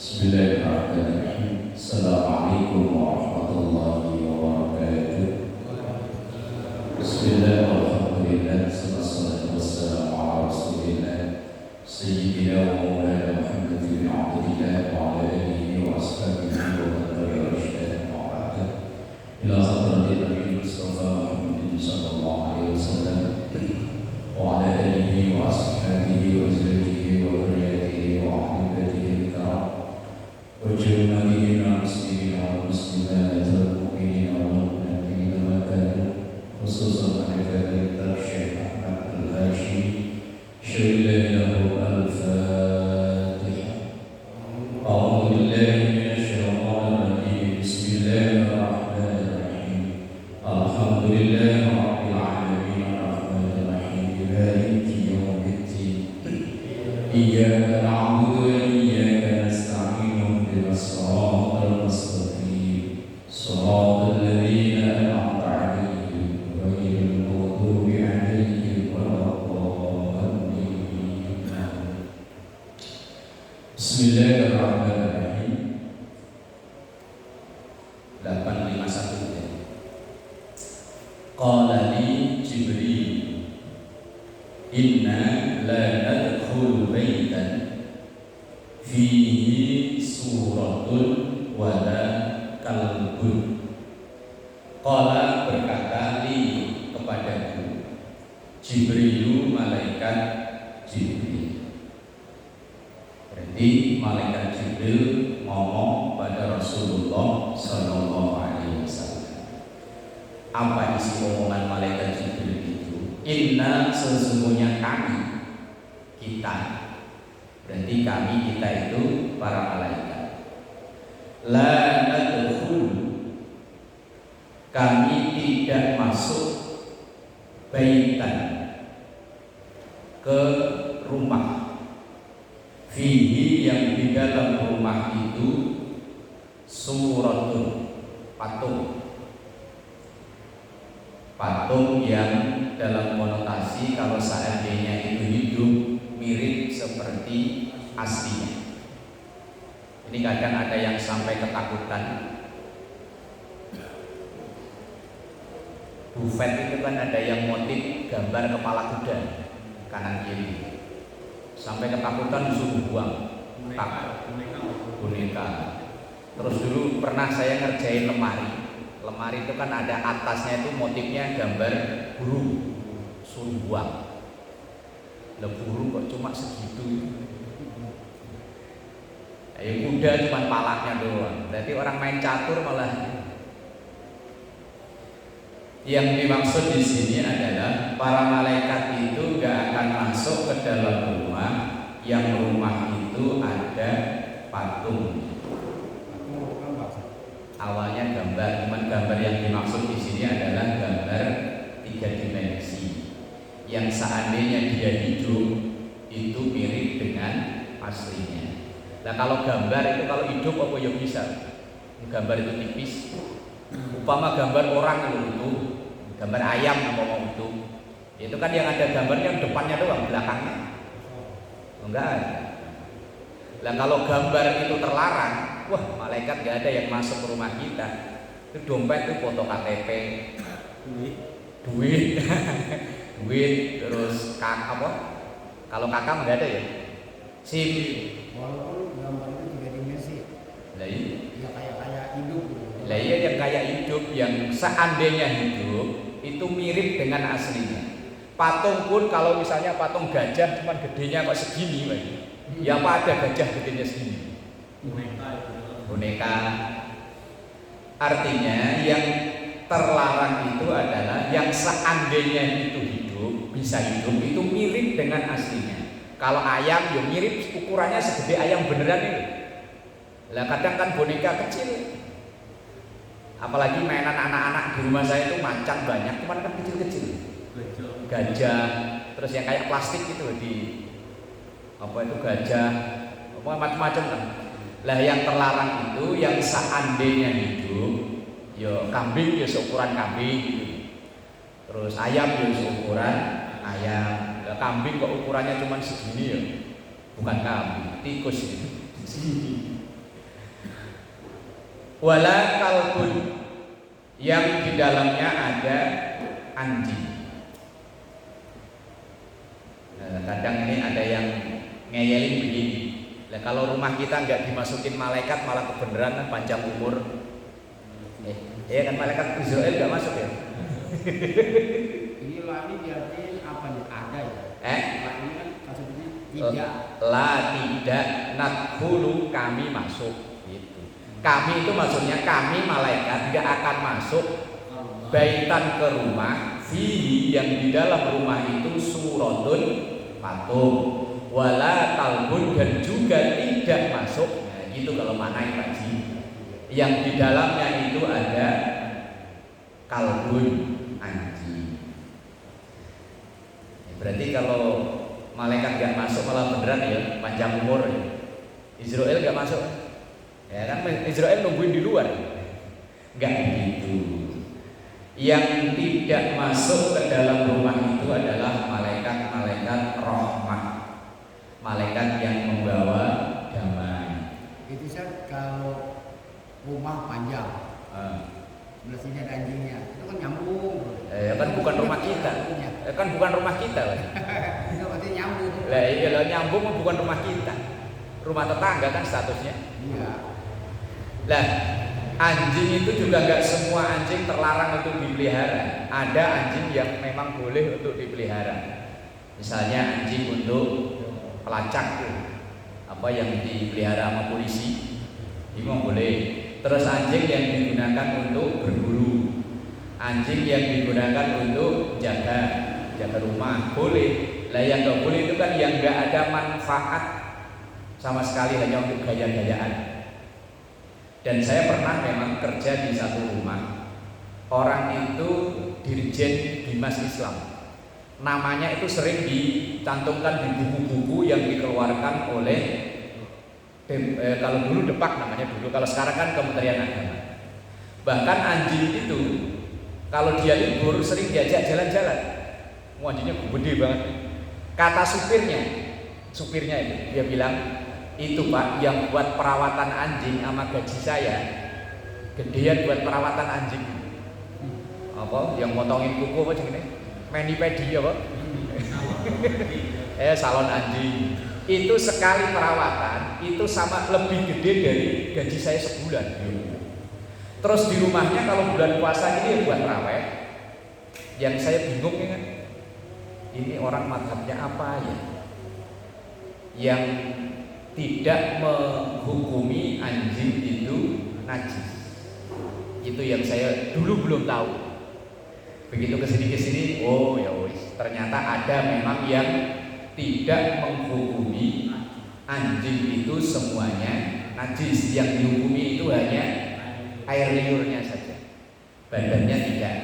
Bismillahirrahmanirrahim. Assalamualaikum warahmatullahi wabarakatuh. Bismillah, alhamdulillah, wassalatu wassalamu ala rasulillah Sayyidina wa maulana Muhammad bin Abdillah wa ala alihi wa ashabihi wa man tabi'a rushadan wa ba'da. Ila hadratil Nabi Mustafa Muhammadin sallallahu alaihi wasallam wa ala alihi wa ashabihi wa zawjihi wa dhurriyyatihi wa ahli baitihi al-kiram wa jami'il muslimin wal muslimat wal mu'minin wal mu'minat wa kanu khususan ahli Syekh Ahmad Al-Hashimi syailahu al-Fatihah. A'udzu billahi minasy syaithanir rajim. Bismillahirrahmanirrahim. Alhamdulillahi rabbil alamin arrahmanir rahim maliki yaumiddin. Iyyaka na'budu wa iyyaka nasta'in ihdinas siratal mustaqim siratal ladzina an'amta 'alaihim ghairil maghdubi 'alaihim waladdallin. Bismillahirrahmanirrahim. 851. Qala li Jibril inna la nadkhulu baitan fihi suratun wala kalbun. Qala berkata li kepadaku Jibrilu malaikat Jibril. Berarti malaikat Jibril ngomong pada Rasulullah sallallahu alaihi wasallam. Apa isi omongan malaikat Jibril itu? Inna, sesungguhnya kami, kita, berarti kami kita itu para malaikat. La nadkhul, kami tidak masuk baitan, ke rumah, fihi yang di dalam rumah itu suratun, patung yang dalam konotasi kalau seandainya itu hidup mirip seperti aslinya. Ini kadang ada yang sampai ketakutan. Buffet itu kan ada yang motif gambar kepala kuda kanan kiri, sampai ketakutan disuruh buang boneka. Terus dulu pernah saya ngerjain lemari itu kan ada atasnya itu motifnya gambar burung, suruh buang. Lah burung kok cuma segitu. Ya kuda cuma palanya doang. Berarti orang main catur malah. Yang dimaksud di sini adalah para malaikat itu gak akan masuk ke dalam rumah yang rumah itu ada patung. Awalnya gambar, cuman gambar yang dimaksud di sini adalah gambar 3 dimensi yang seandainya dia hidup itu mirip dengan aslinya. Nah kalau gambar itu kalau hidup apa ya bisa? Gambar itu tipis. Upama gambar orang itu, gambar ayam apa itu kan yang ada gambarnya depannya doang, belakangnya enggak ada. Nah kalau gambar itu terlarang, wah malaikat gak ada yang masuk ke rumah kita. Itu dompet itu foto KTP, duit, terus apa? Kalau kakak nggak ada ya, SIM. Walaupun gambar itu 3 dimensi. Lah iya. Ya kayak hidup. Lah iya yang kayak hidup, yang seandainya hidup itu mirip dengan aslinya. Patung pun kalau misalnya patung gajah cuman gedenya kok segini, Pak. Ya apa ada gajah gedenya segini? Boneka. Artinya yang terlarang itu adalah yang seandainya itu hidup, bisa hidup itu mirip dengan aslinya. Kalau ayam ya mirip, ukurannya segede ayam beneran itu. Lah kadang kan boneka kecil. Apalagi mainan anak-anak di rumah saya itu macan banyak, cuman kan kecil-kecil. Gajah, terus yang kayak plastik itu di apa itu gajah, apa macam-macam kan. Lah yang terlarang itu yang seandainya hidup, ya kambing ya seukuran kambing gitu. Terus ayam ya seukuran ayam. Lah kambing kok ukurannya cuma segini ya. Bukan kambing, tikus itu. Segini. Wala kalbun, yang di dalamnya ada anjing. Kadang ini ada yang ngeyelin begini. Nah, kalau rumah kita nggak dimasukin malaikat malah kebenaran panjang umur. Ya kan malaikat Israel nggak masuk ya? Ini lagi diartiin apa nih? Ada ya? Ini kan maksudnya tidak. Tidak nadkhulu, kami masuk. Kami itu maksudnya kami malaikat tidak akan masuk baitan ke rumah fihi, yang di dalam rumah itu suratun, patung, wala kalbun, dan juga tidak masuk. Nah, gitu kalau maknanya Pak Ji. Yang di dalamnya itu ada kalbun, anjing. Berarti kalau malaikat nggak masuk malah beneran ya panjang umur. Israel nggak masuk. Ya kan Israel nungguin di luar. Enggak begitu. Yang tidak masuk ke dalam rumah itu adalah malaikat-malaikat rahmat. Malaikat yang membawa damai. Itu Ustaz, kalau rumah panjang. Belah sini ada anjingnya. Itu kan nyambung. Ya kan bukan rumah kita. Ya kan bukan rumah kita. Itu berarti nyambung. Lah iya, nyambung bukan rumah kita. Rumah tetangga kan statusnya. Iya. Lah, anjing itu juga nggak semua anjing terlarang untuk dipelihara. Ada anjing yang memang boleh untuk dipelihara. Misalnya anjing untuk pelacak tuh, apa yang dipelihara sama polisi, itu boleh. Terus anjing yang digunakan untuk berburu, anjing yang digunakan untuk jaga rumah, boleh. Lah yang nggak boleh itu kan yang nggak ada manfaat sama sekali, hanya untuk gaya-gayaan. Dan saya pernah memang kerja di satu rumah. Orang itu dirjen Bimas Islam. Namanya itu sering dicantumkan di buku-buku yang dikeluarkan oleh kalau dulu Depak namanya dulu, kalau sekarang kan Kementerian Agama. Bahkan anjing itu kalau dia libur sering diajak jalan-jalan. Anjingnya gede banget. Kata supirnya itu dia bilang, itu Pak yang buat perawatan anjing sama gaji saya gedean buat perawatan anjing. Apa yang motongin kuku apa jenenge? Mani-pedi apa? Salon anjing. Itu sekali perawatan itu sama lebih gede dari gaji saya sebulan. Terus di rumahnya kalau bulan puasa ini buat raweh. Yang saya bingung ya kan, ini orang mazhabnya apa ya? Yang tidak menghukumi anjing itu najis. Itu yang saya dulu belum tahu. Begitu kesini, oh ya wis, ternyata ada memang yang tidak menghukumi anjing itu semuanya najis. Yang dihukumi itu hanya air liurnya saja, badannya tidak.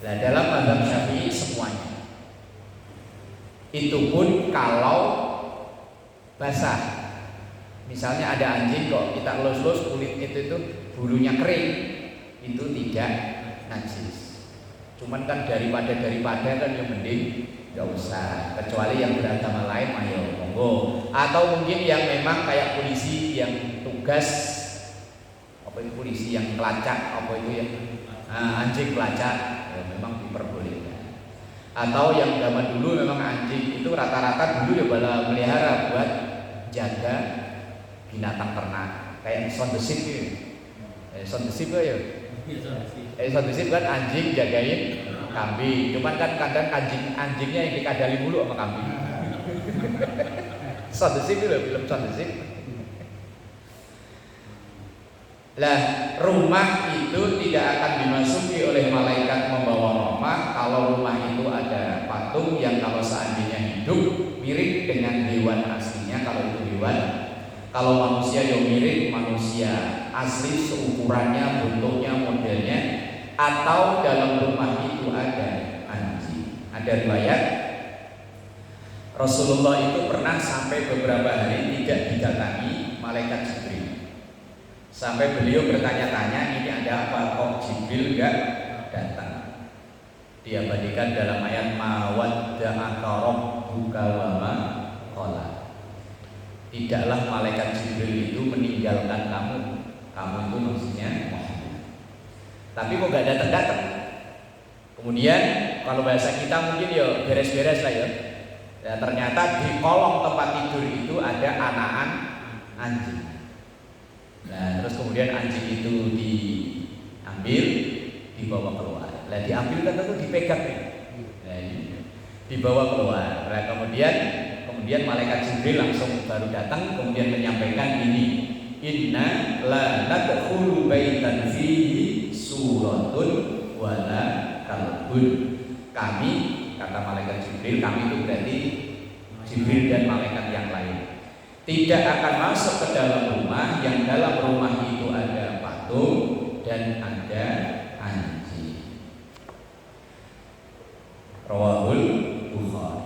Nah, dalam mazhab Syafi'i semuanya. Itu pun kalau basah. Misalnya ada anjing kok kita elus-elus kulit itu bulunya kering, itu tidak najis. Cuman kan daripada kan yang mending nggak usah. Kecuali yang beragama lain, ayo monggo. Atau mungkin yang memang kayak polisi yang tugas apa itu, polisi yang pelacak apa itu ya, anjing pelacak ya memang diperbolehkan. Atau yang zaman dulu memang anjing itu rata-rata dulu ya bala melihara buat jaga binatang ternak kayak sound the sheep gitu. Sound the sheep ya. Sound the sheep kan anjing jagain kambing. Cuman kan kadang anjingnya yang dikadali mulu sama kambing. Sound the sheep itu film sound the sheep. Lah, rumah itu tidak akan dimasuki oleh malaikat membawa rahmah kalau rumah itu ada patung yang kalau seandainya hidup mirip dengan hewan aslinya. Kalau itu hewan, kalau manusia yang mirip manusia asli seukurannya, bentuknya, modelnya, atau dalam rumah itu ada anjing. Ada riwayat Rasulullah itu pernah sampai beberapa hari tidak didatangi malaikat Jibril. Sampai beliau bertanya-tanya, ini ada apa kok Jibril enggak datang? Dia bandingkan dalam ayat mawadda'aka rabbuka wa ma qala. Tidaklah malaikat Jibril itu meninggalkan kamu, Kamu itu maksudnya Muhammad. Tapi kok nggak datang-datang. Kemudian kalau bahasa kita mungkin ya beres-beres lah ya. Ya ternyata di kolong tempat tidur itu ada anakan anjing. Nah terus kemudian anjing itu diambil, dibawa keluar. Nah diambil kan tentu dipegang nih. Nah, dibawa keluar. Nah kemudian malaikat Jibril langsung baru datang kemudian menyampaikan ini, inna la nadkhulu baitan fihi suratun wala kalbun. Kami, kata malaikat Jibril, kami itu berarti Jibril dan malaikat yang lain, tidak akan masuk ke dalam rumah yang dalam rumah itu ada patung dan ada anjing. Rawahul Bukhari.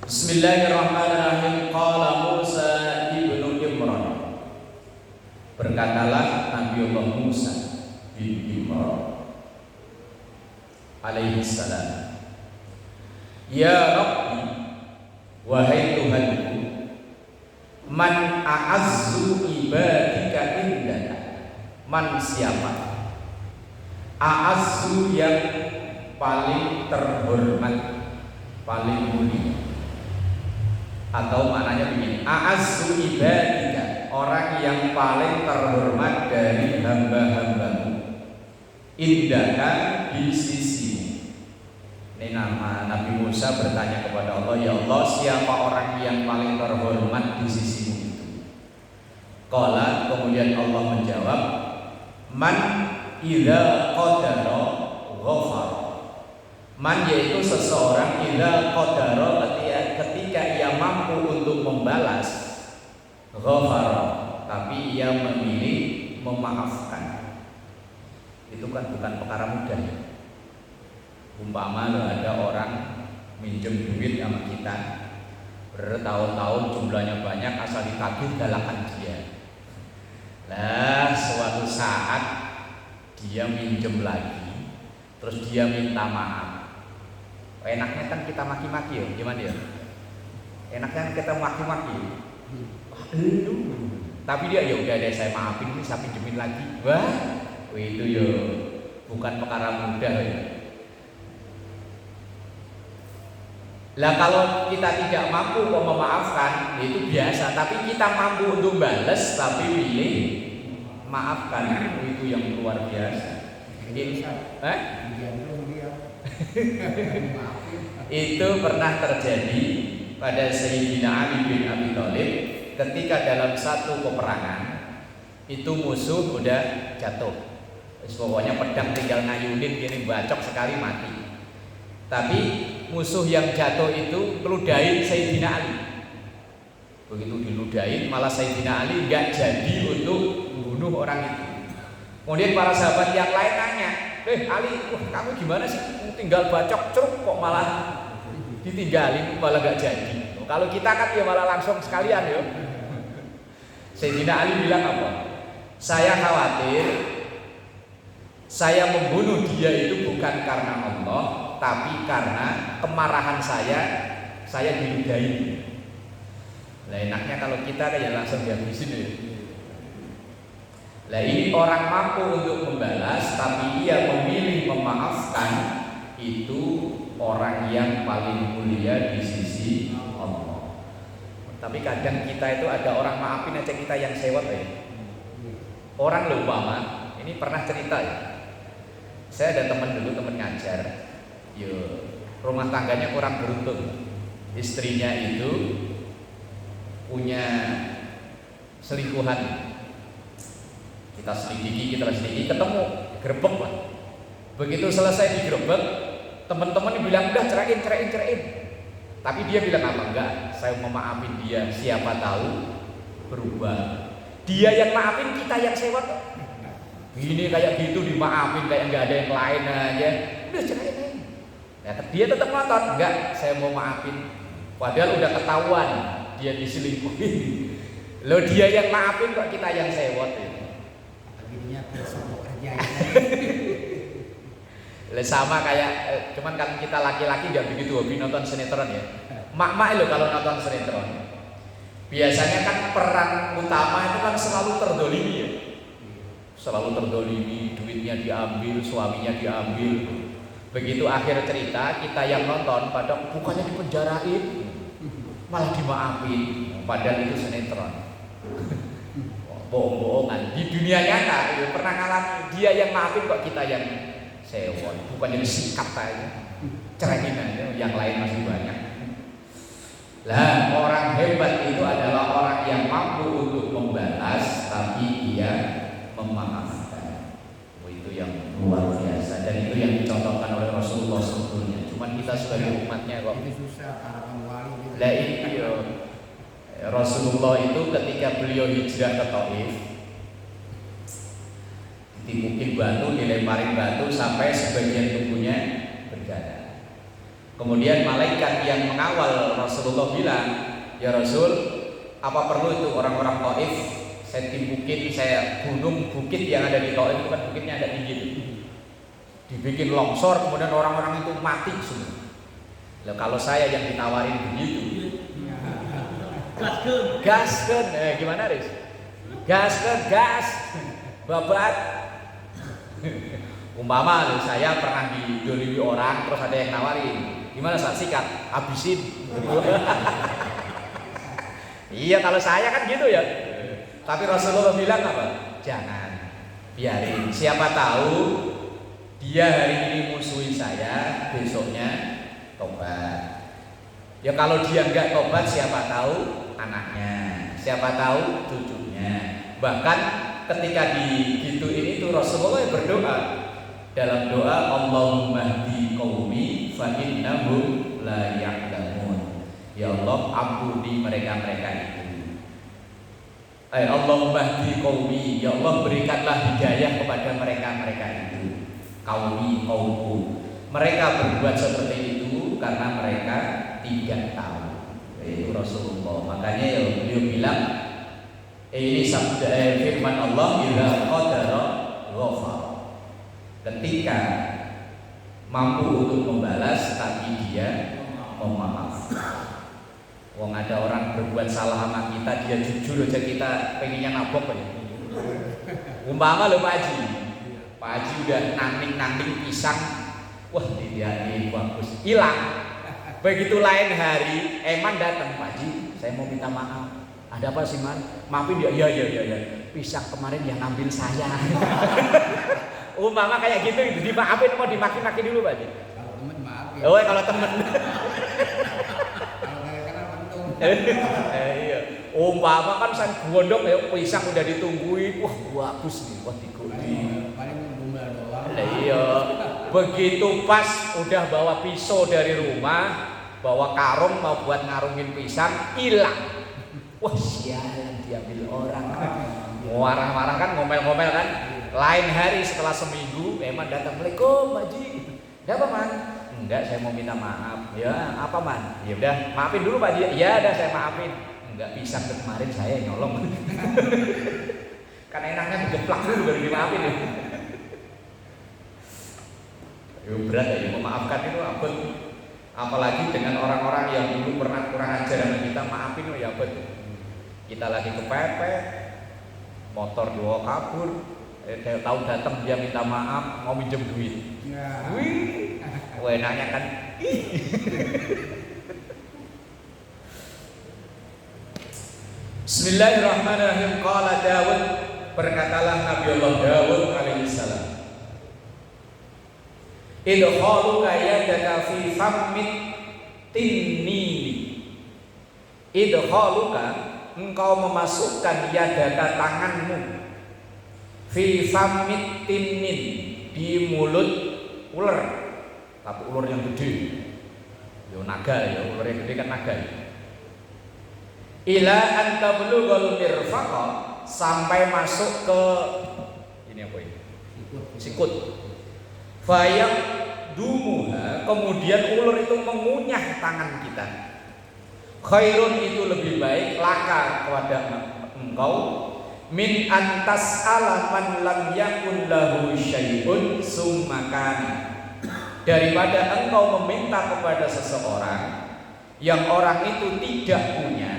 Bismillahirrahmanirrahim. Qala Musa ibnu Imran. Berkatalah Nabiullah Musa bin Imran alaihi salam, ya Rabbi, wahai Tuhanku, man a'azzu ibadika indana. Man siapa? A'azzu yang paling terhormat, paling mulia. Atau maknanya begini, a'azzu ibadika, orang yang paling terhormat dari hamba-hambamu, indaka di sisimu. Ini nama Nabi Musa bertanya kepada Allah, ya Allah, siapa orang yang paling terhormat di sisimu itu? Qala, kemudian Allah menjawab, man idza qadara ghafar. Man yaitu seseorang idza qadara, ketika ia mampu untuk membalas, ghafar, tapi ia memilih memaafkan. Itu kan bukan perkara mudah ya. Umpama ada orang minjem duit sama kita bertahun-tahun, jumlahnya banyak, asal ditagih galakan dia. Lah suatu saat dia minjem lagi, terus dia minta maaf. Enaknya kan kita maki-maki ya, gimana ya? Enaknya kita maki-maki. Tapi dia ya udah deh, saya maafin, ini saya pinjemin lagi. Wah, itu ya bukan perkara mudah ya. Lah kalau kita tidak mampu memaafkan, itu biasa. Tapi kita mampu untuk balas, tapi pilih maafkan, itu yang luar biasa. Itu pernah terjadi pada Sayyidina Ali bin Abi Thalib ketika dalam satu peperangan itu musuh udah jatuh. Pokoknya pedang tinggal ngayunin gini, bacok sekali mati. Tapi musuh yang jatuh itu meludahin Sayyidina Ali. Begitu diludahin, malah Sayyidina Ali nggak jadi untuk membunuh orang itu. Kemudian para sahabat yang lain nanya, Ali, kamu gimana sih? Tinggal bacok ceruk kok malah ditinggalin, malah nggak jadi. Kalau kita kan ya malah langsung sekalian ya. Sayyidina Ali bilang apa? Saya khawatir saya membunuh dia itu bukan karena Allah, tapi karena kemarahan saya diludahi. Lah enaknya kalau kita kayak langsung dihabisin ya. Lah ini orang mampu untuk membalas, tapi ia memilih memaafkan, itu orang yang paling mulia di sisi Allah. Tapi kadang kita itu ada orang maafin aja kita yang sewot ya. Orang lupa mah, ini pernah cerita ya. Saya ada teman dulu, teman ngajar. Yo, rumah tangganya kurang beruntung. Istrinya itu punya selingkuhan. Kita selidiki, ketemu, gerbek lah. Begitu selesai digerebek, teman-teman bilang udah ceraiin. Tapi dia bilang apa? Enggak, saya mau maafin dia. Siapa tahu berubah. Dia yang maafin, kita yang sewot. Gini kayak gitu dimaafin kayak nggak ada yang lain aja. Udah ceraiin. Ya, dia tetap ngotot, enggak, saya mau maafin. Padahal udah ketahuan dia diselingkuhin. Lo dia yang maafin kok kita yang sewot ya. Akhirnya bersama kerja. Sama kayak cuman kan kita laki-laki nggak begitu hobi nonton sinetron ya. Mak-mak lo kalau nonton sinetron Biasanya kan perang utama itu kan selalu terdolimi ya. Selalu terdolimi, duitnya diambil, suaminya diambil. Begitu akhir cerita, kita yang nonton pada bukannya dipenjarain, malah dimaafin. Padahal itu sinetron. Bohong-bohongan. Di dunia nyata ya, pernah ngalamin, dia yang maafin kok kita yang sewon. Bukannya disikat aja, ceraiin aja, yang lain masih banyak. Lah, orang hebat itu adalah orang yang mampu untuk membalas, tapi dia memaafkan. Itu yang luar biasa, dan itu yang dicontohkan oleh Rasulullah sebetulnya. Cuman kita sebagai umatnya kok itu susah para pengwali gitu. Lah iya. Rasulullah itu ketika beliau hijrah ke Taif, ditipukin batu, dilemparin batu sampai sebagian tubuhnya berdarah. Kemudian malaikat yang mengawal Rasulullah bilang, ya Rasul, apa perlu itu orang-orang Taif saya timbukin, saya gunung bukit yang ada di Taif itu kan bukitnya ada tinggi itu, dibikin longsor, kemudian orang-orang itu mati semua. Lah kalau saya yang ditawarin begitu, gaskeun, gimana Riz? Gaskeun, gas, babat. Umpama loh, saya pernah didolimi orang, terus ada yang nawarin, gimana saat sikat, habisin. Iya kalau saya kan gitu ya. Tapi Rasulullah bilang apa? Jangan, biarin. Siapa tahu dia hari ini musuhin saya, besoknya tobat. Ya kalau dia enggak tobat, siapa tahu anaknya, siapa tahu cucunya. Bahkan ketika digituin itu Rasulullah berdoa dalam doa, Allahumma hdi qaumi fa innahum la ya'lamun. Ya Allah, ampuni mereka-mereka itu. Allahumma hdi qaumi, ya Allah berikanlah hidayah kepada mereka-mereka itu. Kaumku. Mereka berbuat seperti itu karena mereka tidak tahu. Itu Rasulullah. Makanya ya beliau bilang, ini sabda firman Allah, idza qadara ghafar. Ketika mampu untuk membalas tapi dia memaafkan. Wong ada orang berbuat salah sama kita, dia jujur aja, kita pengennya nabok aja. Umpama lho Pak Haji. Pak Haji udah nanding pisang, wah dia ini bagus, hilang. Begitu lain hari, Eman datang, Pak Haji, saya mau minta maaf. Ada apa sih Man? Maafin dia, ya. Pisang kemarin yang ngambil saya. Umpama kayak gitu, dimaafin mau dimaki-maki dulu Pak Haji. Kalau temen maafin. Oh kalau temen. Kalau karena untung. Iya. Umpama kan san gondok ya pisang udah ditungguin, wah bagus nih, wah digoreng. Paling gombal doang. Iya. Begitu pas udah bawa pisau dari rumah, bawa karung mau buat ngarungin pisang, hilang. Wah sialan, diambil orang. Marah-marah kan, ngomel-ngomel kan. Lain hari setelah seminggu, Eman datang, Assalamualaikum Pak Haji. Ada apa Man? Enggak, saya mau minta maaf. Ya apa Man? Ya udah maafin dulu Pak Haji. Ya udah saya maafin. Enggak, pisang kemarin saya nyolong. Kan enaknya digeplak dulu baru dimaafin ya. Berat ya, memaafkan itu abot. Apalagi dengan orang-orang yang dulu pernah kurang ajar sama kita, maafin ya abot. Kita lagi kepepet, motor dibawa kabur, tahu datang dia minta maaf, mau minjem duit. Ya. Wih, enaknya kan. Bismillahirrahmanirrahim. Qala Dawud, berkatalah Nabi Allah Dawud alaihissalam, idkhaluka yadaka fi fammit tinnini. Idkhaluka, engkau memasukkan yadaka tanganmu fi fammit tinnin, di mulut ular, tapi ular yang gede. Yo naga ya, ular yang gede kan naga. Ila anta bulughal mirfaqa, sampai masuk ke ini apa ini? Sikut. Fayam dumuha, kemudian ular itu mengunyah tangan kita. Khairun, itu lebih baik laka kepada engkau, min antas alaman lam yakun lahu syai'un summakani, daripada engkau meminta kepada seseorang yang orang itu tidak punya,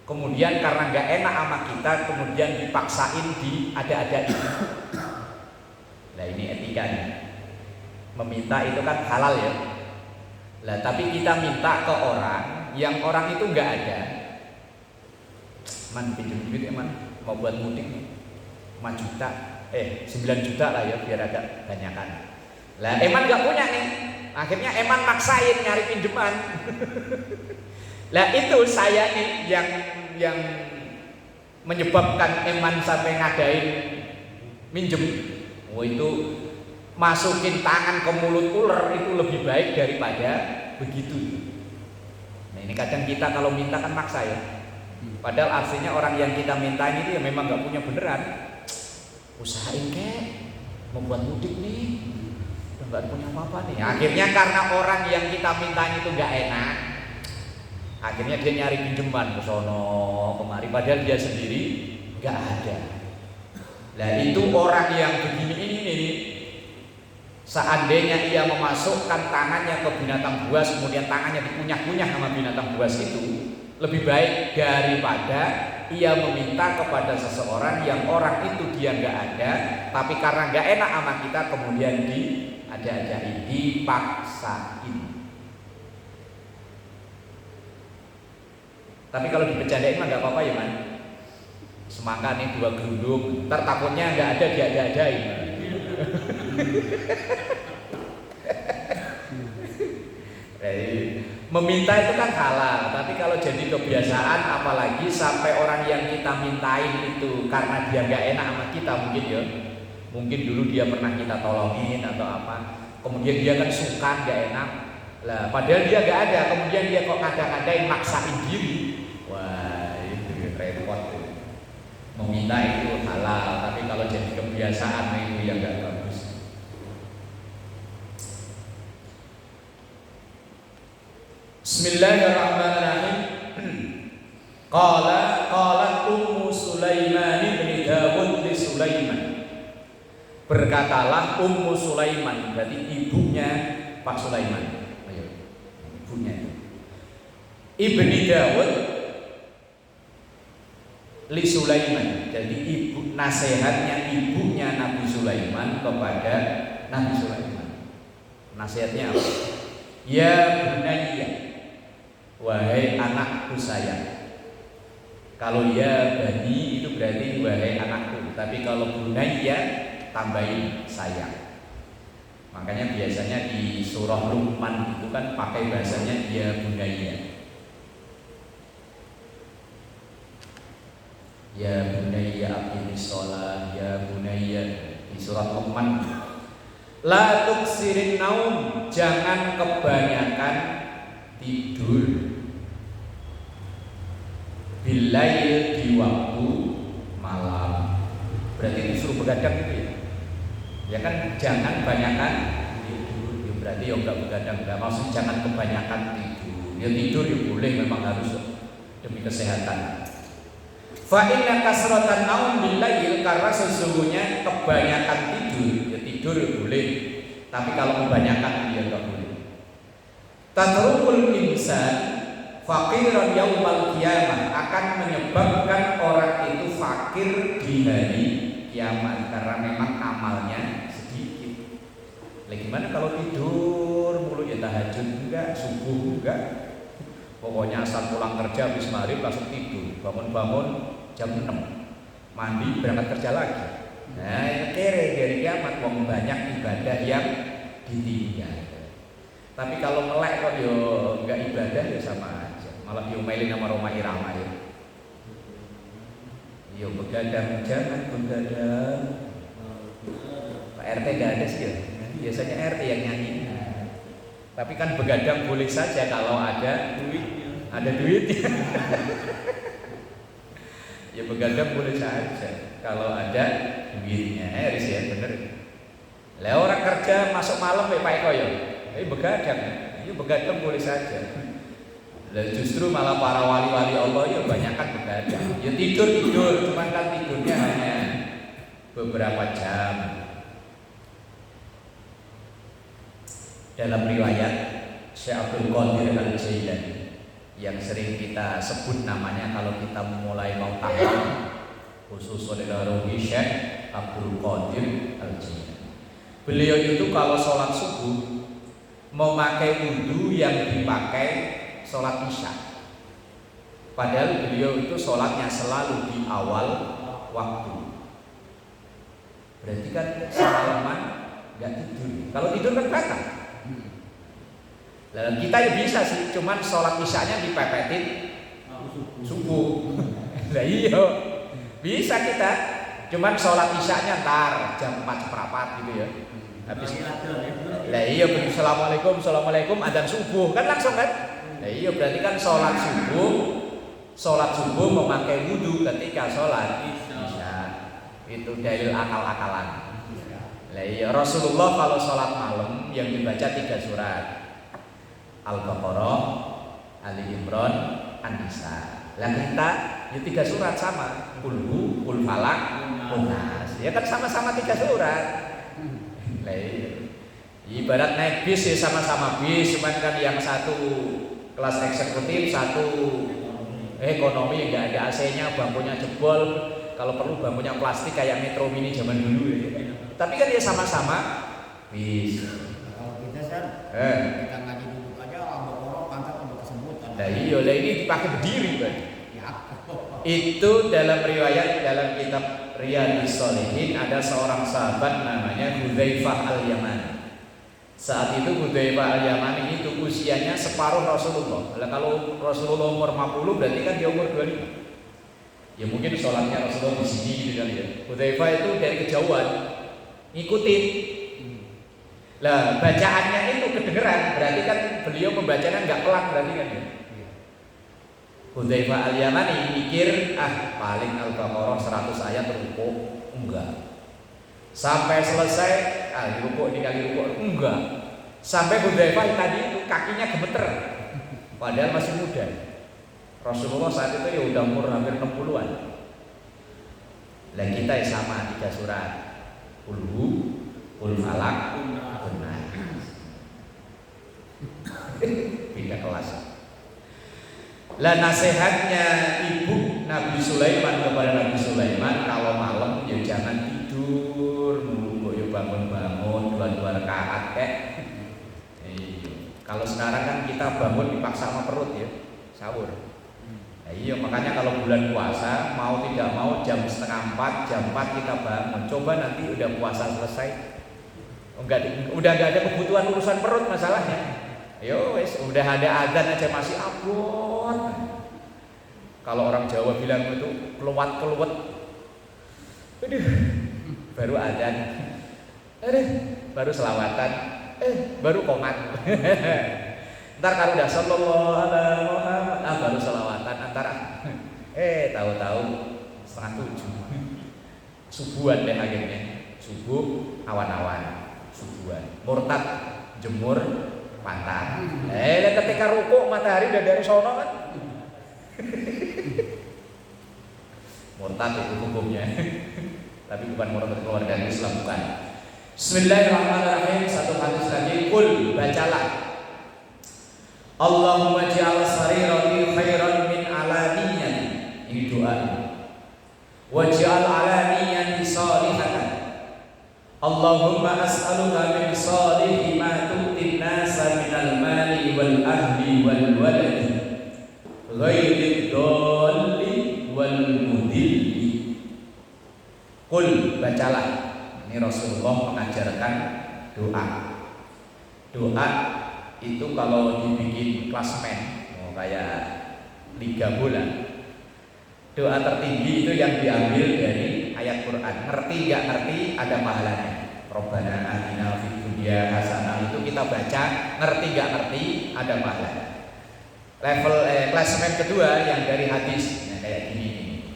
kemudian karena nggak enak sama kita, kemudian dipaksain ada-adain. Nah ini etikanya. Meminta itu kan halal ya. Lah tapi kita minta ke orang yang orang itu nggak ada. Man pinjam duit ya man, mau buat mudik nih 5 juta, 9 juta lah ya biar agak banyakan. Lah Eman nggak punya nih, akhirnya Eman maksain nyari pinjaman. Lah itu saya nih yang menyebabkan Eman sampai ngadain minjem. Oh itu masukin tangan ke mulut ular itu lebih baik daripada begitu. Nah ini kadang kita kalau minta kan maksa ya. Padahal artinya orang yang kita mintain itu ya memang nggak punya beneran. Usahain kek, membuat mudik nih, udah nggak punya apa-apa nih. Akhirnya karena orang yang kita mintain itu nggak enak, akhirnya dia nyari pinjaman ke sono kemari. Padahal dia sendiri nggak ada. Nah itu orang yang begini ini nih. Seandainya ia memasukkan tangannya ke binatang buas, kemudian tangannya dikunyah-kunyah sama binatang buas itu, lebih baik daripada ia meminta kepada seseorang yang orang itu dia nggak ada, tapi karena nggak enak sama kita kemudian diada-adain, dipaksain. Tapi kalau dibercandain mah nggak apa-apa ya man. Semangka nih 2 gerundung, ntar takutnya nggak ada diada-adain. Meminta itu kan halal, tapi kalau jadi kebiasaan, apalagi sampai orang yang kita mintain itu karena dia nggak enak sama kita mungkin ya, mungkin dulu dia pernah kita tolongin atau apa, kemudian dia kan suka nggak enak, lah padahal dia nggak ada, kemudian dia kok kadang-kadang maksain diri, wah itu repot. Meminta itu halal, tapi kalau jadi kebiasaan itu ya nggak bagus. Bismillahirrahmanirrahim. Qalat Ummu Sulaiman bin Dawud li Sulaiman. Berkatalah Ummu Sulaiman, berarti ibunya Pak Sulaiman. Ayo, ibunya. Ibni Dawud li Sulaiman. Jadi ibu, nasihatnya ibunya Nabi Sulaiman kepada Nabi Sulaiman. Nasihatnya apa? Ya bunayya, wahai anakku sayang. Kalau ya bani itu berarti wahai anakku, tapi kalau bunayya tambahin sayang. Makanya biasanya di surah Luqman itu kan pakai bahasanya ya bunayya. Ya bunayya aqimis shalah, ya bunayya di surat Luqman. La tuksirin naum, jangan kebanyakan tidur. Bilail di waktu malam. Berarti disuruh begadang gitu ya. Ya kan jangan kebanyakan tidur. Ya berarti ya enggak begadang, enggak maksud jangan kebanyakan tidur. Ya tidur ya boleh, memang harus demi kesehatan. Fa inna kasratan naum bilail, karena sesungguhnya kebanyakan tidur, ya tidur ya boleh, tapi kalau kebanyakan dia enggak boleh. Tatrukul insan faqiran yaumal qiyamah, akan menyebabkan orang itu fakir di hari kiamat karena memang amalnya sedikit. Lah gimana kalau tidur mulu, ya tahajud enggak, subuh enggak, pokoknya asal pulang kerja habis maghrib langsung tidur, bangun-bangun jam 6 mandi berangkat kerja lagi. Nah itu kere dari kiamat, wong banyak ibadah yang ditinggal. Tapi kalau melek kok yo enggak ibadah ya sama aja, malah diomelin sama Roma Irama ya. Yo begadang, jangan begadang. Pak RT gak ada sih ya, biasanya RT yang nyanyi. Tapi kan begadang boleh saja kalau ada duitnya. Ada duitnya. Ya begadang boleh saja kalau ada duitnya. Harus ya bener. Lah orang kerja masuk malam Pak Eko ya. Begadang. Ya begadang boleh saja. Lah justru malah para wali-wali Allah ya banyak kan begadang. Ya tidur, cuman kan tidurnya hanya beberapa jam. Dalam riwayat Syekh Abdul Qadir Al-Jailani yang sering kita sebut namanya kalau kita mulai mau tahun, khusus oleh Rawi Syekh Abdul Qadir Al-Jilani. Beliau itu kalau sholat subuh memakai wudhu yang dipakai sholat isya. Padahal beliau itu sholatnya selalu di awal waktu. Berarti kan semalaman nggak tidur. Kalau tidur kan batal. Lalu kita ya bisa sih, cuman sholat isyanya dipepetin subuh. Lah iya, bisa kita. Cuman sholat isyanya ntar jam 4:15 gitu ya. Habis. Lah iya, assalamualaikum, assalamualaikum, adzan subuh kan langsung kan? Lah iya, berarti kan sholat subuh memakai wudhu ketika sholat isya. Itu dalil akal-akalan. Lah iya, Rasulullah kalau sholat malam yang dibaca 3 surat. Al-Baqarah, Ali Imran, An-Nisa. Lah kita ya 3 surat sama, Qul Qul Falaq, Qul Nas. Ya kan sama-sama 3 surat. Lah ibarat naik bis ya sama-sama bis, cuman kan yang satu kelas eksekutif, satu ekonomi enggak ada AC-nya, bangkunya jebol. Kalau perlu bangkunya plastik kayak Metro Mini zaman dulu ya. Tapi kan dia sama-sama bis. Kalau kita kan kita ngaji duduk aja Al-Baqarah pantat udah kesemutan. Nah iya, lah ini dipakai berdiri kan. Ya. Itu dalam riwayat dalam kitab Riyadhus Shalihin ada seorang sahabat namanya Hudzaifah Al-Yamani. Saat itu Hudzaifah Al-Yamani itu usianya separuh Rasulullah. Lah kalau Rasulullah umur 50 berarti kan dia umur 25. Ya mungkin sholatnya Rasulullah di sini gitu kali ya. Hudzaifah itu dari kejauhan ngikutin. Lah bacaannya itu kedengeran, berarti kan beliau membacanya nggak pelan berarti kan ya. Hudzaifah Al-Yamani mikir, paling Al-Baqarah 100 ayat rukuk, enggak. Sampai selesai, rukuk dikali rukuk, enggak. Sampai Hudzaifah tadi itu kakinya gemeter. Padahal masih muda. Rasulullah saat itu ya udah umur hampir 60-an. Lah kita ya sama 3 surat. Qul Falaq, Qul Nas. Beda kelas. Lah nasihatnya ibu Nabi Sulaiman kepada Nabi Sulaiman, kalau malam ya jangan tidur, nunggu ya bangun-bangun 2 rakaat kayak. Kalau sekarang kan kita bangun dipaksa sama perut ya, sahur. Iya, makanya kalau bulan puasa mau tidak mau jam 3:30, jam 4 kita bangun. Coba nanti udah puasa selesai, udah nggak ada kebutuhan urusan perut masalahnya. Yo wes, udah ada adzan aja masih abot. Kalau orang Jawa bilang itu keluwat. Aduh, baru adzan. Aduh, baru selawatan. Baru qomat. Ntar kalau udah sallallahu alaihi Muhammad, baru selawatan antara. Tahu-tahu 6:30. Subuhan deh akhirnya. Subuh awan-awan, subuhan. Murtad jemur pantat. Ketika rukuk matahari udah dari sono kan. Murtad itu hukumnya. Tapi bukan murtad keluar dari Islam, bukan. Bismillahirrahmanirrahim. Satu hadis lagi, qul, bacalah. Allahumma ja'al sarirati khairan min alaniyati. Ini doa. Wa ja'al alaniyati salihatan. Allahumma as'aluka min salihi ma tu'tin nasa minal mali wal ahli wal waladi ghairid dhalli wal mudilli. Qul, bacalah. Ini Rasulullah mengajarkan doa. Doa itu kalau dibikin klasmen, kayak liga bola, doa tertinggi itu yang diambil dari ayat Quran. Ngerti gak ngerti ada pahalanya. Rabbana atina fid dunya hasanah itu kita baca, ngerti gak ngerti ada pahalanya. Level klasmen kedua yang dari hadis, kayak gini.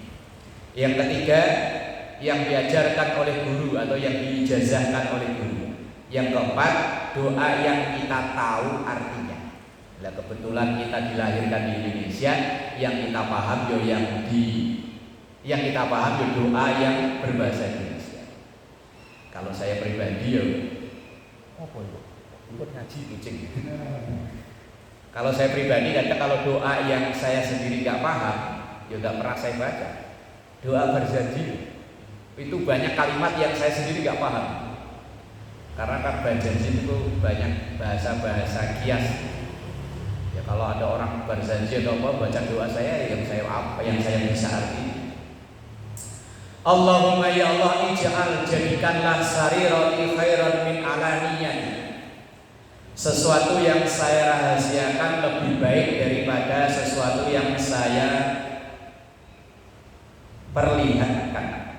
Yang ketiga yang diajarkan oleh guru atau yang diijazahkan oleh guru. Yang keempat, doa yang kita tahu artinya. Nah, kebetulan kita dilahirkan di Indonesia, yang kita paham yang kita paham doa yang berbahasa Indonesia. Kalau saya pribadi ya, apa itu? Ikut ngaji kucing. Kalau saya pribadi kadang kalau doa yang saya sendiri nggak paham, ya nggak pernah saya baca. Doa berjanji itu banyak kalimat yang saya sendiri nggak paham. Karena kan berjanji itu banyak bahasa-bahasa kias. Ya kalau ada orang berjanji atau apa baca doa saya yang saya bisa arti. Allahumma ya Allah ij'al jadikanlah sarirati khairan min alaniyati. Sesuatu yang saya rahasiakan lebih baik daripada sesuatu yang saya perlihatkan.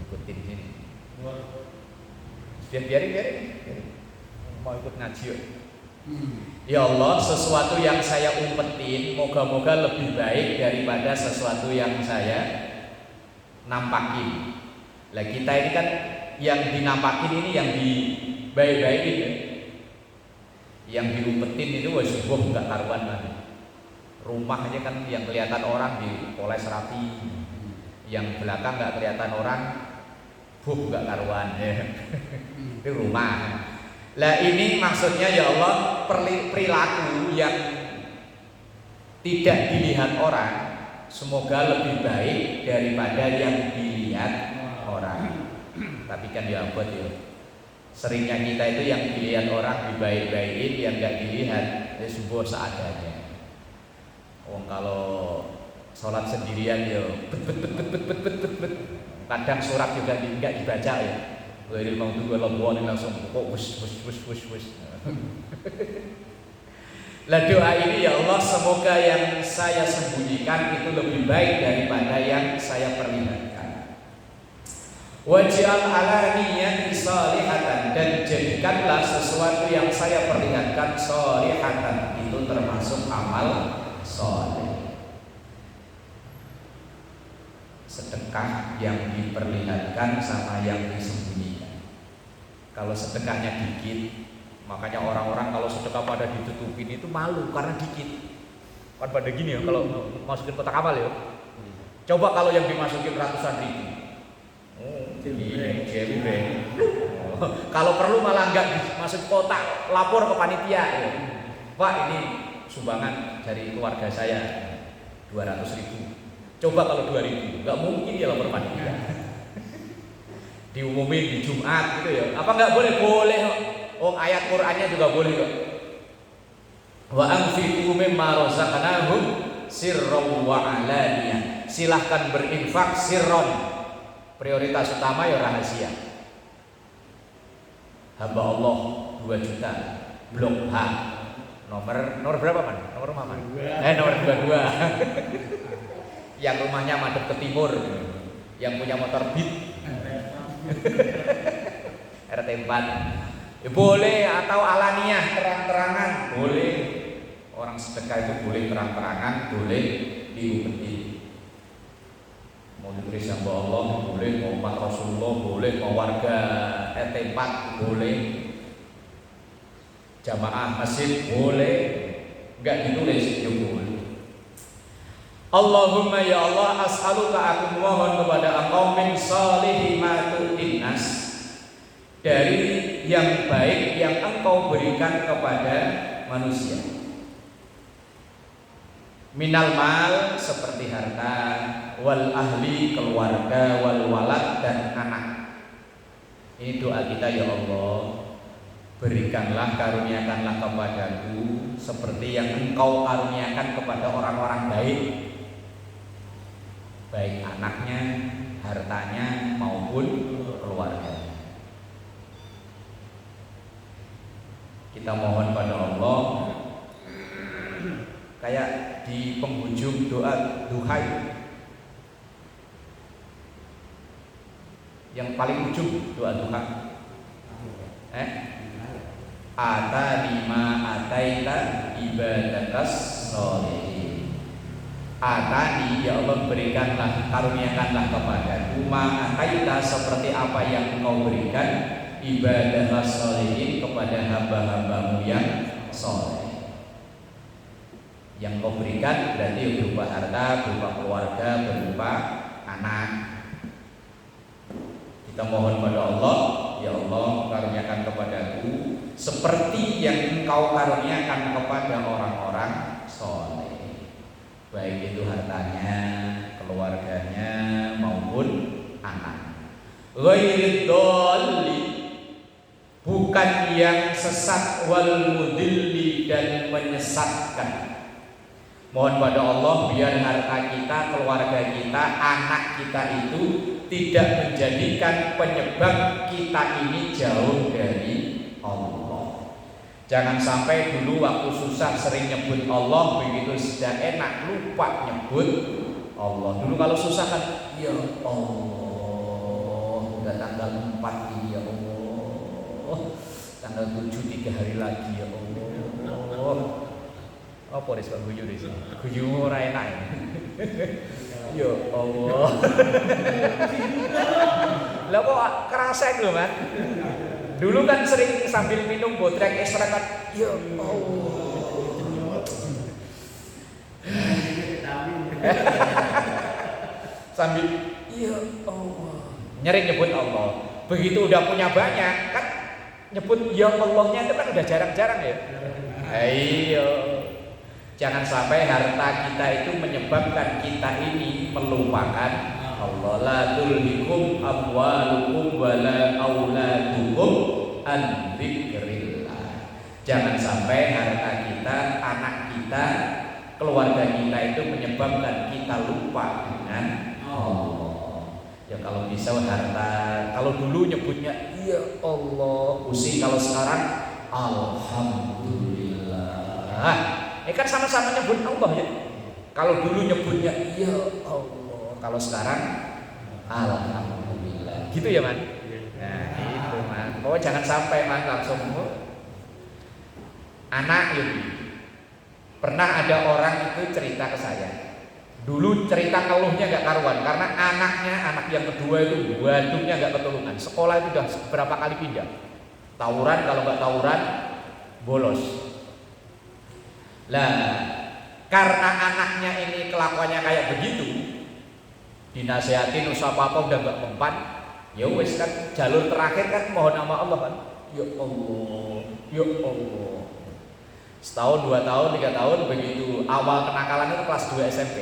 Ikutin sini. Biarin. Mau ikut ngaji yuk. Ya Allah, sesuatu yang saya umpetin moga-moga lebih baik daripada sesuatu yang saya nampakin. Lah kita ini kan yang dinampakin ini yang dibaik-baikin ya. Yang diumpetin itu wis enggak karuan banget. Rumah aja kan yang kelihatan orang dipoles rapi. Yang belakang enggak kelihatan orang enggak karuan ya. Itu rumah. Lah ini maksudnya ya Allah perilaku yang tidak dilihat orang semoga lebih baik daripada yang dilihat orang. Tapi kan ya buat ya seringnya kita itu yang dilihat orang dibaik-baikin, yang nggak dilihat ya subuh seadanya. Kalau sholat sendirian ya bet. Kadang surat juga nggak dibaca ya. Wairil maghdubi alaihim langsung kok wus. Lah doa ini ya Allah semoga yang saya sembunyikan itu lebih baik daripada yang saya perlihatkan. Waj'al alaniyati salihatan, dan jadikanlah sesuatu yang saya perlihatkan salihatan, itu termasuk amal saleh. Sedekah yang diperlihatkan sama yang disembunyikan. Kalau sedekahnya dikit, makanya orang-orang kalau sedekah pada ditutupin itu malu karena dikit. Kan pada gini ya, kalau masukin kotak amal ya. Coba kalau yang dimasukin ratusan ribu. Jembreng. Kalau perlu malah enggak dimasukin kotak, lapor ke panitia ya. Pak, ini sumbangan dari keluarga saya 200.000. Coba kalau 2.000, enggak mungkin ya lapor panitia. Diumumin di Jumat gitu ya. Apa enggak boleh? Boleh kok. Oh, ayat Qur'annya juga boleh kok. Wa anfiqu mimma razaqnahum sirran wa alaniyah. Silahkan berinfak sirron. Prioritas utama ya rahasia. Hamba Allah 2 juta. Blok H. Nomor berapa, Man? Nomor rumah, Man? Nomor 22. Yang rumahnya madep ke timur. Yang punya motor Beat. RT4 ya boleh, atau alaniyah terang-terangan boleh. Orang sedekah itu boleh terang-terangan, boleh diumpetin. Mau ditulis hamba Allah boleh, mau umat Rasulullah boleh, mau warga RT4 boleh, jamaah masjid boleh, enggak ditulis ya boleh. Allahumma ya Allah as'aluka, aku mohon kepada Engkau min salihi ma tu'innas, dari yang baik yang Engkau berikan kepada manusia. Minal mal seperti harta, wal ahli keluarga, wal walad dan anak. Ini doa kita ya Allah. Berikanlah, karuniakanlah kepadaku seperti yang Engkau karuniakan kepada orang-orang baik. Baik anaknya, hartanya maupun keluarganya. Kita mohon pada Allah kayak di penghujung doa duha yang paling ujung doa duha. Atani ma ataita ibadakas sholihin. Atani ya Allah berikanlah, karuniakanlah kepadaku ma ataita seperti apa yang Engkau berikan ibadah sholihin kepada hamba-hambamu yang soleh. Yang Kau berikan berarti berupa harta, berupa keluarga, berupa anak. Kita mohon pada Allah, ya Allah karuniakan kepadaku seperti yang Engkau karuniakan kepada orang-orang soleh, baik itu hartanya, keluarganya maupun anak. Ghairid dhalli, bukan yang sesat, wal mudilli, dan menyesatkan. Mohon pada Allah biar harta kita, keluarga kita, anak kita itu tidak menjadikan penyebab kita ini jauh dari Allah. Jangan sampai dulu waktu susah sering nyebut Allah, begitu sudah enak lupa nyebut Allah. Dulu kalau susah kan, ya Allah, udah tanggal 4 ini ya Allah, tanggal 7 3 hari lagi ya Allah. Apa res Pak guyu res? Guyu ora enak ya. Ya Allah. Lah kok kerasa lho, Mas? Dulu kan sering sambil minum botrek ekstrak kan, ya Allah. Sambil ya Allah. Nyering nyebut Allah. Begitu udah punya banyak kan nyebut ya Allahnya itu kan udah jarang-jarang ya. Ayo. Jangan sampai harta kita itu menyebabkan kita ini melupakan Allah. La tulhikum amwalukum wala auladukum an dzikrillah. Jangan sampai harta kita, anak kita, keluarga kita itu menyebabkan kita lupa dengan Allah. Ya kalau bisa harta, kalau dulu nyebutnya ya Allah, pusing. Kalau sekarang alhamdulillah. Kan sama-sama nyebut Allah ya. Kalau dulu nyebutnya ya Allah, kalau sekarang alhamdulillah. Gitu ya, Man? Nah, itu, Man. Oh, jangan sampai, Man, langsung anak ini. Pernah ada orang itu cerita ke saya. Dulu cerita keluhnya gak karuan karena anaknya, anak yang kedua itu waduknya gak ketulungan. Sekolah itu udah berapa kali pindah. Tawuran, kalau gak tawuran bolos. Lah, karena anaknya ini kelakuannya kayak begitu, dinasihatin usah apa-apa udah gak mempan. Ya wes kan jalur terakhir kan mohon nama Allah kan. Ya Allah, ya Allah. Setahun, 2 tahun, 3 tahun begitu awal kenakalan itu kelas 2 SMP.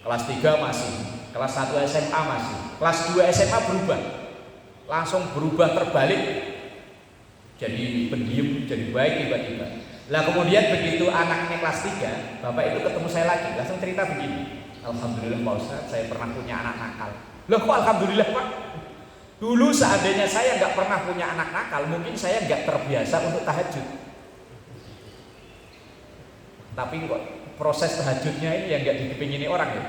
Kelas 3 masih, kelas 1 SMA masih, kelas 2 SMA berubah. Langsung berubah terbalik. Jadi pendiam, jadi baik tiba-tiba. Lah kemudian begitu anaknya kelas 3, bapak itu ketemu saya lagi, langsung cerita begini. Alhamdulillah Pak Ustaz, saya pernah punya anak nakal. Loh kok alhamdulillah Pak? Dulu seandainya saya nggak pernah punya anak nakal, mungkin saya nggak terbiasa untuk tahajud. Tapi kok proses tahajudnya ini yang nggak dipingini orang ya.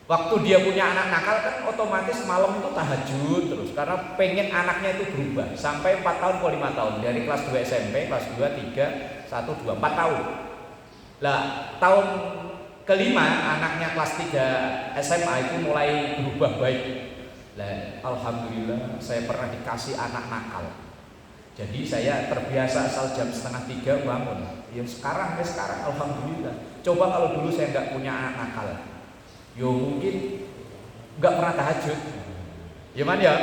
Waktu dia punya anak nakal kan otomatis malam itu tahajud terus karena pengen anaknya itu berubah sampai 4 tahun atau 5 tahun dari kelas 2 SMP, kelas 2, 3, 1, 2, 4 tahun. Lah tahun kelima anaknya kelas 3 SMA itu mulai berubah baik. Lah alhamdulillah saya pernah dikasih anak nakal. Jadi saya terbiasa asal jam 2:30 bangun. Yang sekarang alhamdulillah. Coba kalau dulu saya nggak punya anak nakal. Yo mungkin nggak pernah tahajud, ya man ya.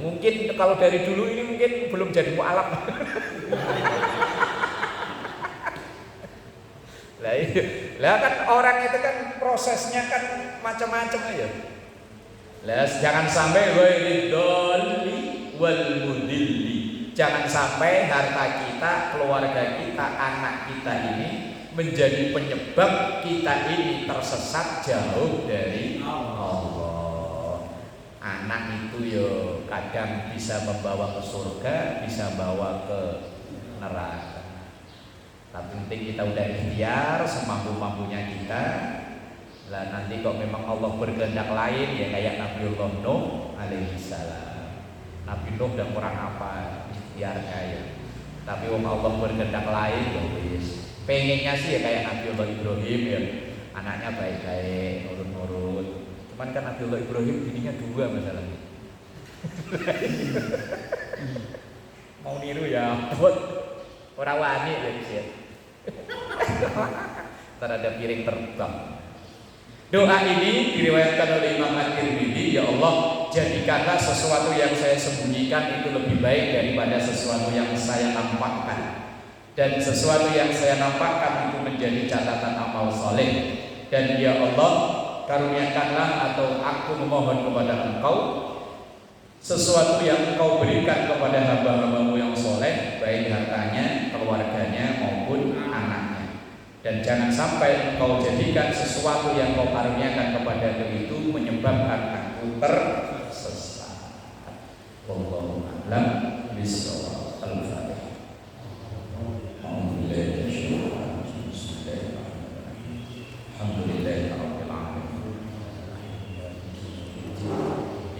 Mungkin kalau dari dulu ini mungkin belum jadi mu'alaf. Lah kan orang itu kan prosesnya kan macam-macam aja. Lah jangan sampai waridolli wal mudilli. Jangan sampai harta kita, keluarga kita, anak kita ini menjadi penyebab kita ini tersesat jauh dari Allah. Anak itu yo kadang bisa membawa ke surga, bisa bawa ke neraka. Tapi penting kita udah ikhtiar semampu-mampunya kita. Lah nanti kok memang Allah berkehendak lain ya kayak Nabiullah Nuh alaihi salam. Nabi Nuh udah kurang apa ikhtiar kaya. Tapi Allah berkehendak lain ya wis. Pengennya sih ya kayak Nabiullah Ibrahim ya anaknya baik-baik, nurut-nurut. Cuman kan Nabiullah Ibrahim bininya 2 masalahnya. Mau niru ya, buat orang wani ya sih. Ntar ada piring terbang. Doa ini diriwayatkan oleh Imam At-Tirmidzi, ya Allah jadikanlah sesuatu yang saya sembunyikan itu lebih baik daripada sesuatu yang saya nampakkan, dan sesuatu yang saya nampakkan itu menjadi catatan amal soleh. Dan ya Allah, karuniakanlah atau aku memohon kepada Engkau sesuatu yang Engkau berikan kepada hamba-hambamu yang soleh, baik hartanya, keluarganya maupun anaknya. Dan jangan sampai Engkau jadikan sesuatu yang Engkau karuniakan kepada itu menyebabkan aku tersesat. Wallahu a'lam bishawab. Al-Fatihah. Alhamdulillahirabbil alamin.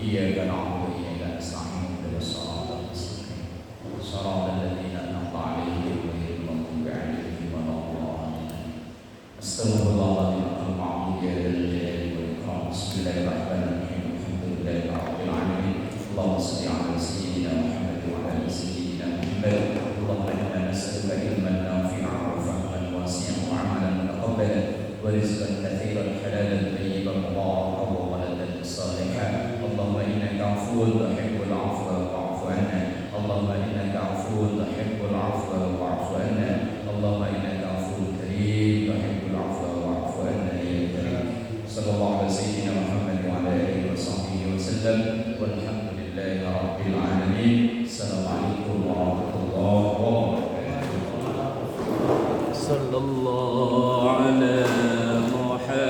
Iyyaka na'budu wa iyyaka nasta'in. Ihdinas siratal mustaqim. Shiratal ladzina an'amta 'alaihim ghairil maghdubi 'alaihim waladdallin. Astaghfirullahaladzim al-ma'bud ya dzal jalali wal ikram. Bismillahirrahmanirrahim. Alhamdulillahirabbil alamin. Allahumma shalli 'ala sayyidina Muhammad wa 'ala ali sayyidina Muhammad. Allahumma inna nas'aluka ilman nafi'an wa fahman wasi'an wa 'amalan mutaqabbalan wa rizqan katsiran halalan thayyiban mubarakan wa waladan salihan. Allahumma innaka 'afuwwun tuhibbul 'afwa fa'fu 'anna. Allahumma innaka 'afuwwun tuhibbul 'afwa fa'fu 'anna. Allahumma innaka 'afuwwun karim tuhibbul 'afwa fa'fu 'anna ya karim. Sallallahu alaihi sayyidina Muhammad wa ala alihi wa sahbihi wa sallam. Walhamdulillahi rabbil alamin.